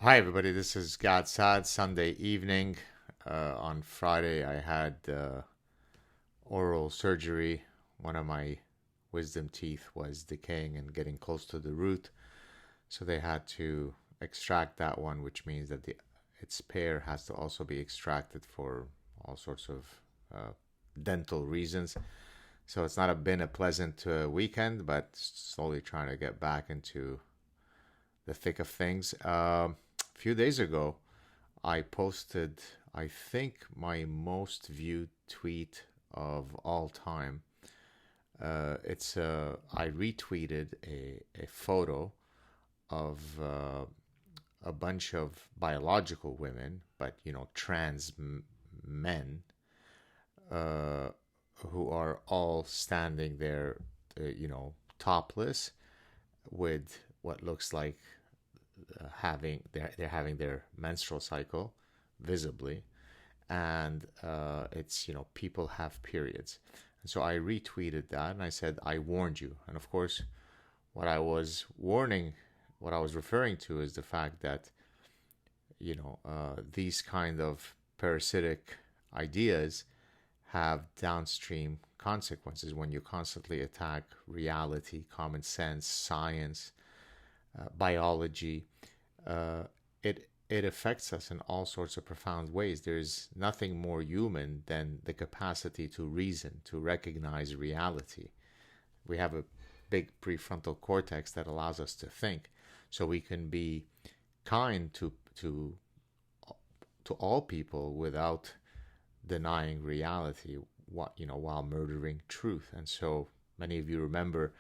Hi, everybody. This is Saad. Sunday evening. On Friday, I had oral surgery. One of my wisdom teeth was decaying and getting close to the root, so they had to extract that one, which means that its pair has to also be extracted for all sorts of uh, dental reasons. So it's not been a pleasant weekend, but slowly trying to get back into the thick of things. A few days ago, I posted, I think, my most viewed tweet of all time. I retweeted a photo of a bunch of biological women, but trans men, uh, who are all standing there, topless with what looks like they're having their menstrual cycle visibly, and it's people have periods. And so I retweeted that and I said, I warned you. And of course, what I was warning, what I was referring to is the fact that these kind of parasitic ideas have downstream consequences when you constantly attack reality, common sense, science, biology. Uh, it it affects us in all sorts of profound ways. There's nothing more human than the capacity to reason, to recognize reality. We have a big prefrontal cortex that allows us to think, so we can be kind to all people without denying reality, while murdering truth. And so many of you remember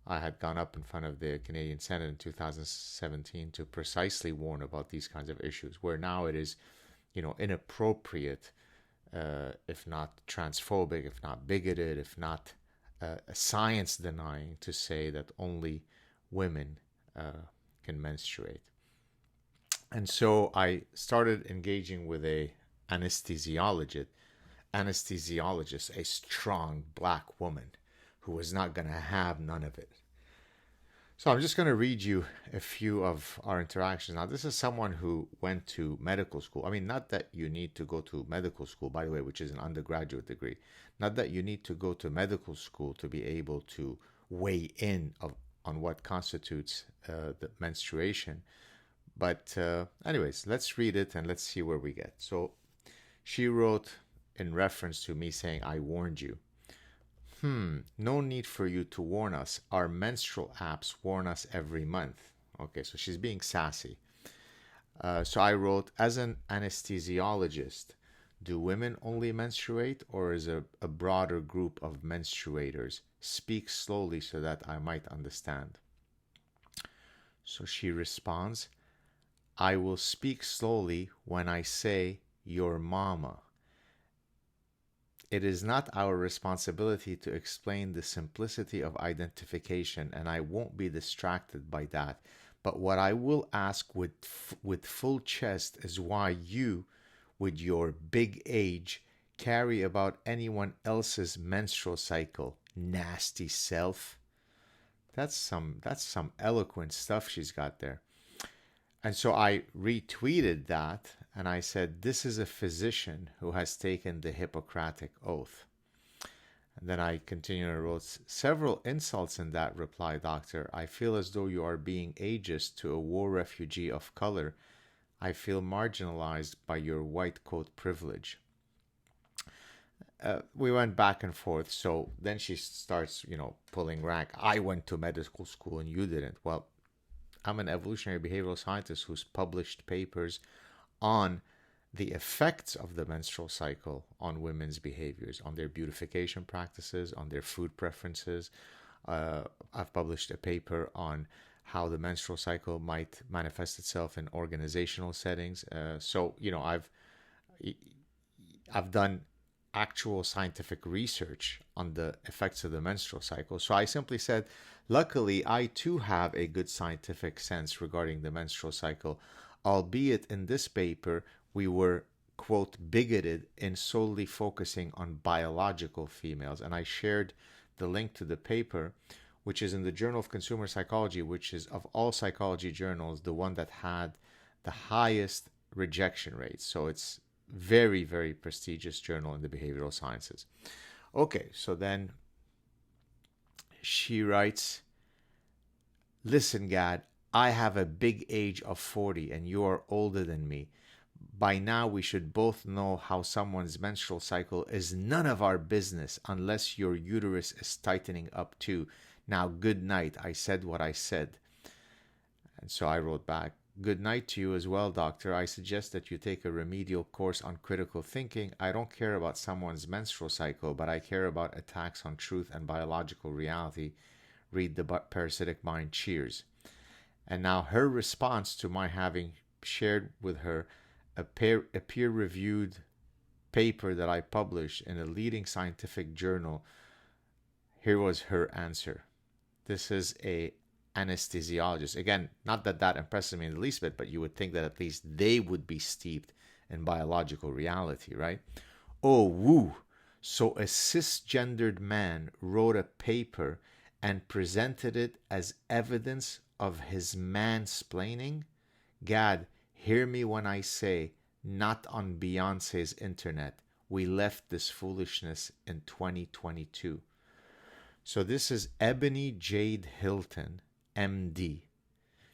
I had gone up in front of the Canadian Senate in 2017 to precisely warn about these kinds of issues, where now it is, inappropriate, if not transphobic, if not bigoted, if not science denying, to say that only women can menstruate. And so I started engaging with a anesthesiologist, a strong black woman who was not going to have none of it. So I'm just going to read you a few of our interactions. Now, this is someone who went to medical school. I mean, not that you need to go to medical school, by the way, which is an undergraduate degree. Not that you need to go to medical school to be able to weigh in on what constitutes the menstruation. But, anyways, let's read it and let's see where we get. So she wrote in reference to me saying, I warned you. No need for you to warn us. Our menstrual apps warn us every month. Okay, so she's being sassy. So I wrote, as an anesthesiologist, do women only menstruate, or is a broader group of menstruators? Speak slowly so that I might understand. So she responds, I will speak slowly when I say your mama. It is not our responsibility to explain the simplicity of identification, and I won't be distracted by that. But what I will ask with full chest is why you, with your big age, carry about anyone else's menstrual cycle. Nasty self. That's some eloquent stuff she's got there. And so I retweeted that and I said, this is a physician who has taken the Hippocratic Oath. And then I continued and wrote, several insults in that reply, doctor. I feel as though you are being ageist to a war refugee of color. I feel marginalized by your white coat privilege. We went back and forth. So then she starts, pulling rank. I went to medical school and you didn't. Well, I'm an evolutionary behavioral scientist who's published papers on the effects of the menstrual cycle on women's behaviors, on their beautification practices, on their food preferences. I've published a paper on how the menstrual cycle might manifest itself in organizational settings. I've done actual scientific research on the effects of the menstrual cycle. So I simply said, luckily, I too have a good scientific sense regarding the menstrual cycle, albeit in this paper, we were, quote, bigoted in solely focusing on biological females. And I shared the link to the paper, which is in the Journal of Consumer Psychology, which is, of all psychology journals, the one that had the highest rejection rates. So it's very, very prestigious journal in the behavioral sciences. Okay, so then she writes, listen, Gad, I have a big age of 40 and you are older than me. By now, we should both know how someone's menstrual cycle is none of our business unless your uterus is tightening up too. Now, good night. I said what I said. And so I wrote back, good night to you as well, doctor. I suggest that you take a remedial course on critical thinking. I don't care about someone's menstrual cycle, but I care about attacks on truth and biological reality. Read the Parasitic Mind. Cheers. And now her response to my having shared with her a peer-reviewed paper that I published in a leading scientific journal, here was her answer. This is a anesthesiologist. Again, not that that impresses me in the least bit, but you would think that at least they would be steeped in biological reality, right? Oh, woo. So a cisgendered man wrote a paper and presented it as evidence of his mansplaining? Gad, hear me when I say, not on Beyonce's internet. We left this foolishness in 2022. So this is Ebony Jade Hilton, MD.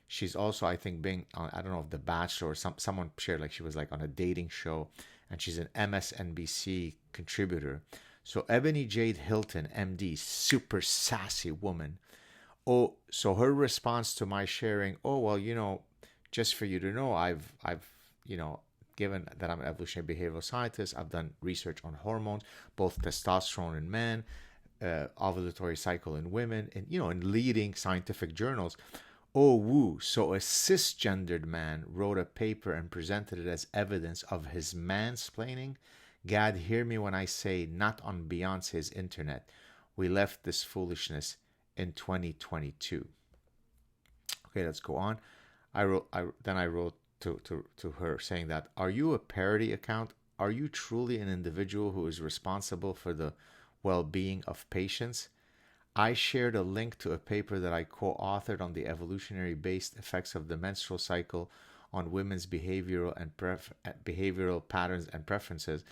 She's also, I think, being on, I don't know, if The Bachelor or someone shared, like she was like on a dating show, and she's an MSNBC contributor. So Ebony Jade Hilton, MD, super sassy woman. Oh, so her response to my sharing, oh, well, you know, just for you to know, I've you know, given that I'm an evolutionary behavioral scientist, I've done research on hormones, both testosterone in men, ovulatory cycle in women, and, you know, in leading scientific journals. Oh, woo. So a cisgendered man wrote a paper and presented it as evidence of his mansplaining? Gad, hear me when I say, not on Beyonce's internet. We left this foolishness in 2022. Okay, let's go on. I wrote to her saying that, are you a parody account? Are you truly an individual who is responsible for the well-being of patients? I shared a link to a paper that I co-authored on the evolutionary-based effects of the menstrual cycle on women's behavioral and behavioral patterns and preferences.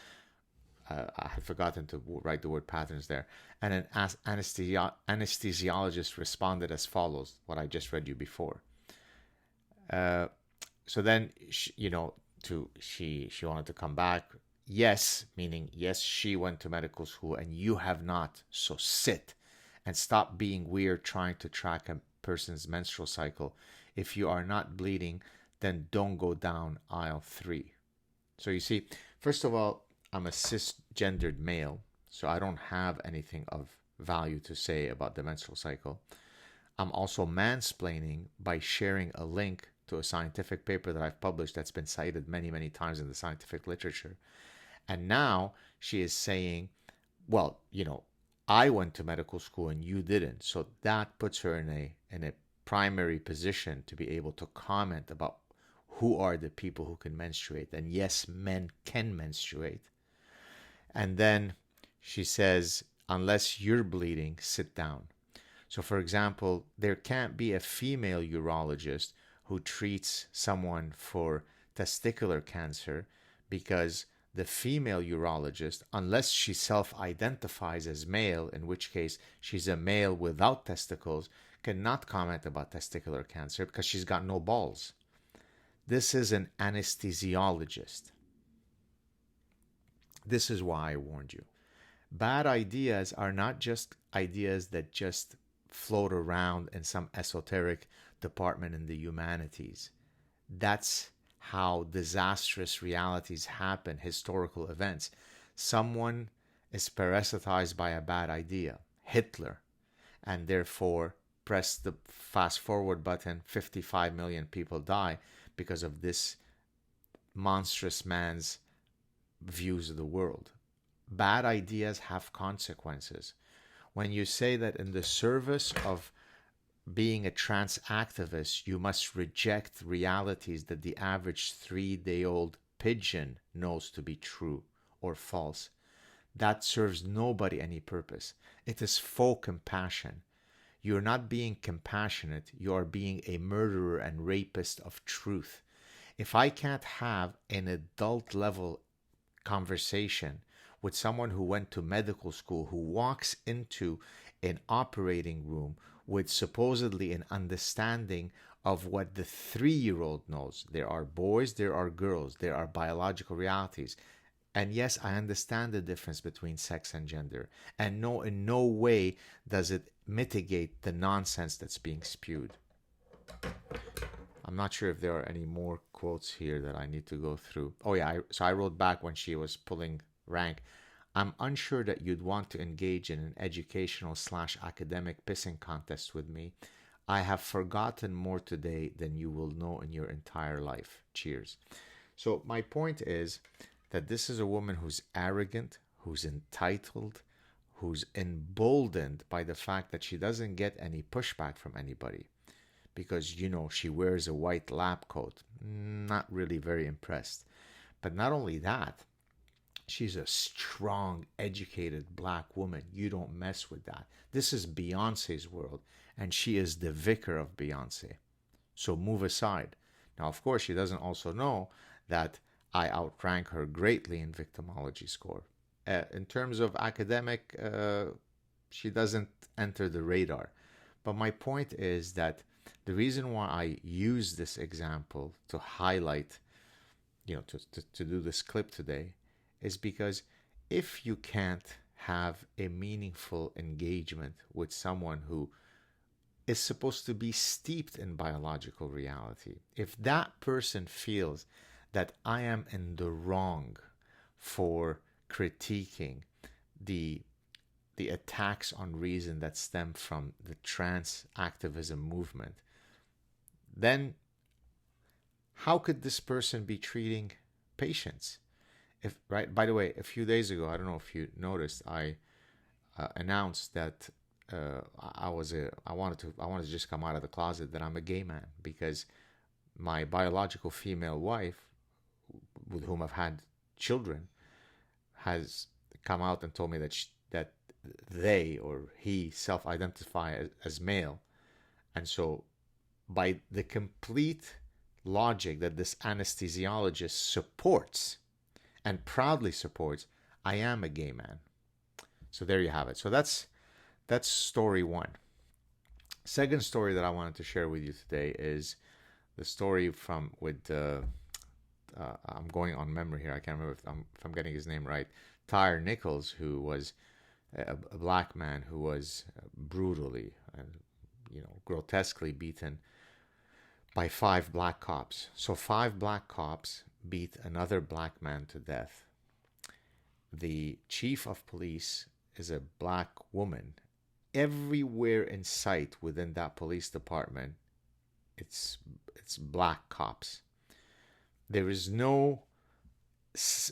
I had forgotten to write the word patterns there. And an anesthesiologist responded as follows, what I just read you before. So then, she wanted to come back. Yes, meaning yes, she went to medical school and you have not. So sit and stop being weird trying to track a person's menstrual cycle. If you are not bleeding, then don't go down aisle 3. So you see, first of all, I'm a cisgendered male, so I don't have anything of value to say about the menstrual cycle. I'm also mansplaining by sharing a link to a scientific paper that I've published that's been cited many, many times in the scientific literature. And now she is saying, well, you know, I went to medical school and you didn't. So that puts her in a primary position to be able to comment about who are the people who can menstruate. And yes, men can menstruate. And then she says, unless you're bleeding, sit down. So for example, there can't be a female urologist who treats someone for testicular cancer because the female urologist, unless she self-identifies as male, in which case she's a male without testicles, cannot comment about testicular cancer because she's got no balls. This is an anesthesiologist. This is why I warned you. Bad ideas are not just ideas that just float around in some esoteric department in the humanities. That's how disastrous realities happen, historical events. Someone is parasitized by a bad idea, Hitler, and therefore press the fast forward button, 55 million people die because of this monstrous man's views of the world. Bad ideas have consequences. When you say that in the service of being a trans activist, you must reject realities that the average 3-day-old pigeon knows to be true or false, that serves nobody any purpose. It is faux compassion. You're not being compassionate, you are being a murderer and rapist of truth. If I can't have an adult level conversation with someone who went to medical school, who walks into an operating room with supposedly an understanding of what the 3-year-old knows. There are boys, there are girls, there are biological realities. And yes, I understand the difference between sex and gender. And no, in no way does it mitigate the nonsense that's being spewed. I'm not sure if there are any more quotes here that I need to go through. Oh yeah, so I wrote back when she was pulling rank. I'm unsure that you'd want to engage in an educational/academic pissing contest with me. I have forgotten more today than you will know in your entire life. Cheers. So my point is that this is a woman who's arrogant, who's entitled, who's emboldened by the fact that she doesn't get any pushback from anybody. Because, she wears a white lab coat. Not really very impressed. But not only that, she's a strong, educated black woman. You don't mess with that. This is Beyonce's world, and she is the vicar of Beyonce. So move aside. Now, of course, she doesn't also know that I outrank her greatly in victimology score. In terms of academic, she doesn't enter the radar. But my point is that the reason why I use this example to highlight, to do this clip today, is because if you can't have a meaningful engagement with someone who is supposed to be steeped in biological reality, if that person feels that I am in the wrong for critiquing the attacks on reason that stem from the trans activism movement, then how could this person be treating patients? By the way, a few days ago, I don't know if you noticed, I announced that I wanted to just come out of the closet that I'm a gay man, because my biological female wife, with whom I've had children, has come out and told me that they or he self-identify as male. And so by the complete logic that this anesthesiologist supports and proudly supports, I am a gay man. So there you have it. So that's story one. Second story that I wanted to share with you today is the story I'm going on memory here. I can't remember if I'm getting his name right. Tyre Nichols, who was a black man who was brutally, grotesquely beaten by 5 black cops. So 5 black cops beat another black man to death. The chief of police is a black woman. Everywhere in sight within that police department, it's black cops. There is no,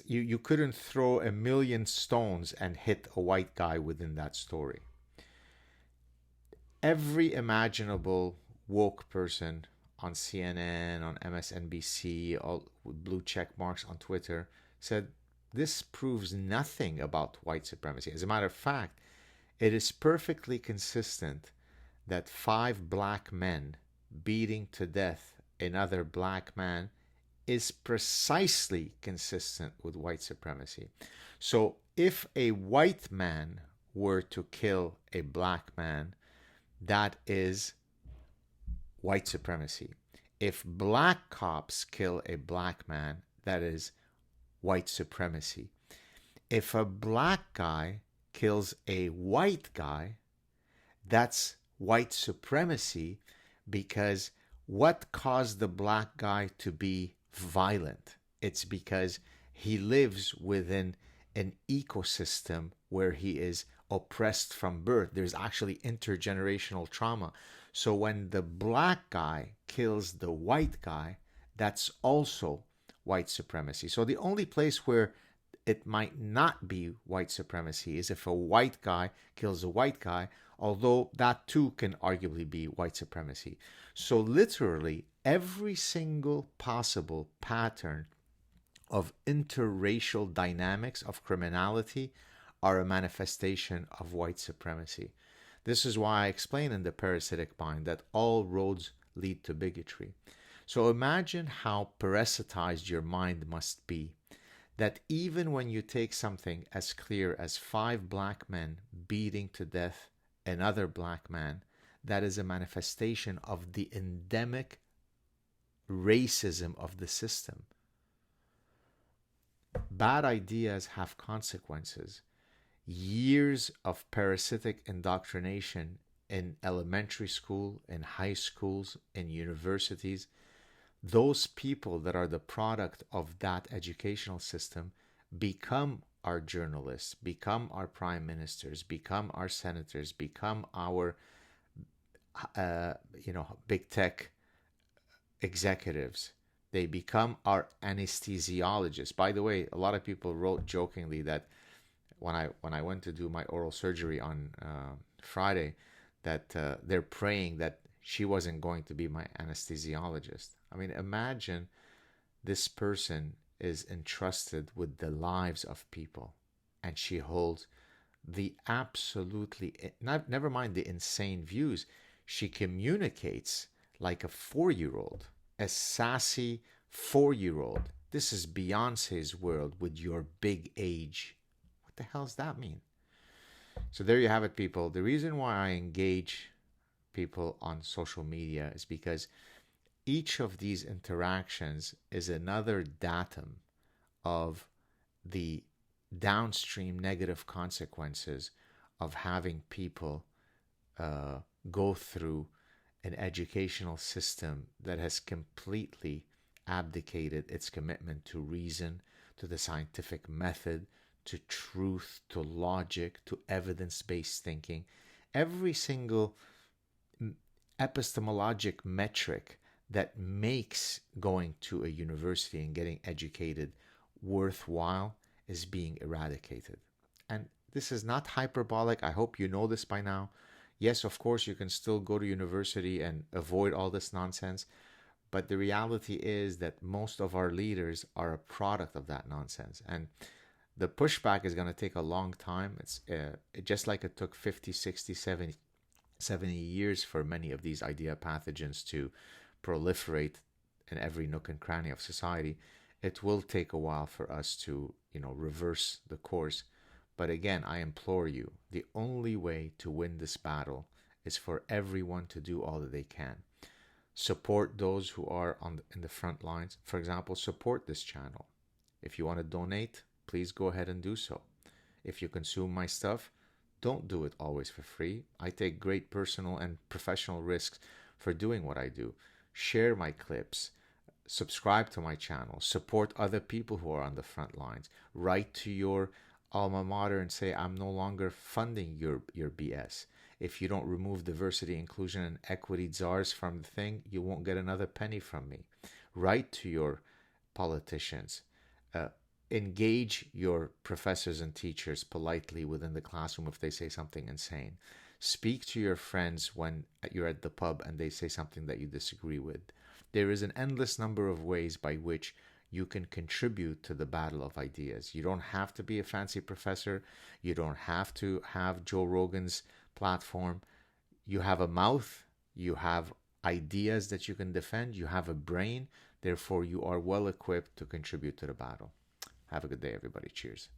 you couldn't throw 1,000,000 stones and hit a white guy within that story. Every imaginable woke person on CNN, on MSNBC, all with blue check marks on Twitter, said this proves nothing about white supremacy. As a matter of fact, it is perfectly consistent that 5 black men beating to death another black man is precisely consistent with white supremacy. So if a white man were to kill a black man, that is white supremacy. If black cops kill a black man, that is white supremacy. If a black guy kills a white guy, that's white supremacy, because what caused the black guy to be violent? It's because he lives within an ecosystem where he is oppressed from birth. There's actually intergenerational trauma. So when the black guy kills the white guy, that's also white supremacy. So the only place where it might not be white supremacy is if a white guy kills a white guy, although that too can arguably be white supremacy. So literally every single possible pattern of interracial dynamics of criminality are a manifestation of white supremacy. This is why I explain in the Parasitic Mind that all roads lead to bigotry. So imagine how parasitized your mind must be, that even when you take something as clear as 5 black men beating to death another black man, that is a manifestation of the endemic racism of the system. Bad ideas have consequences. Years of parasitic indoctrination in elementary school, in high schools, in universities, those people that are the product of that educational system become our journalists, become our prime ministers, become our senators, become our big tech executives. They become our anesthesiologists. By the way, a lot of people wrote jokingly that when I went to do my oral surgery on Friday, that they're praying that she wasn't going to be my anesthesiologist. I mean, imagine this person is entrusted with the lives of people, and she holds the absolutely, never mind the insane views, she communicates like a 4-year-old, a sassy 4-year-old. This is Beyonce's world with your big age. What the hell does that mean? So there you have it, people. The reason why I engage people on social media is because each of these interactions is another datum of the downstream negative consequences of having people go through an educational system that has completely abdicated its commitment to reason, to the scientific method, to truth, to logic, to evidence-based thinking. Every single epistemologic metric that makes going to a university and getting educated worthwhile is being eradicated. And this is not hyperbolic. I hope you know this by now. Yes, of course, you can still go to university and avoid all this nonsense. But the reality is that most of our leaders are a product of that nonsense. And the pushback is going to take a long time. It's just like it took 50, 60, 70 years for many of these idea pathogens to proliferate in every nook and cranny of society. It will take a while for us to, reverse the course. But again, I implore you, the only way to win this battle is for everyone to do all that they can. Support those who are in the front lines. For example, support this channel. If you want to donate, please go ahead and do so. If you consume my stuff, don't do it always for free. I take great personal and professional risks for doing what I do. Share my clips. Subscribe to my channel. Support other people who are on the front lines. Write to your alma mater and say, I'm no longer funding your BS. If you don't remove diversity, inclusion, and equity czars from the thing, you won't get another penny from me. Write to your politicians. Engage your professors and teachers politely within the classroom if they say something insane. Speak to your friends when you're at the pub and they say something that you disagree with. There is an endless number of ways by which you can contribute to the battle of ideas. You don't have to be a fancy professor. You don't have to have Joe Rogan's platform. You have a mouth. You have ideas that you can defend. You have a brain. Therefore, you are well equipped to contribute to the battle. Have a good day, everybody. Cheers.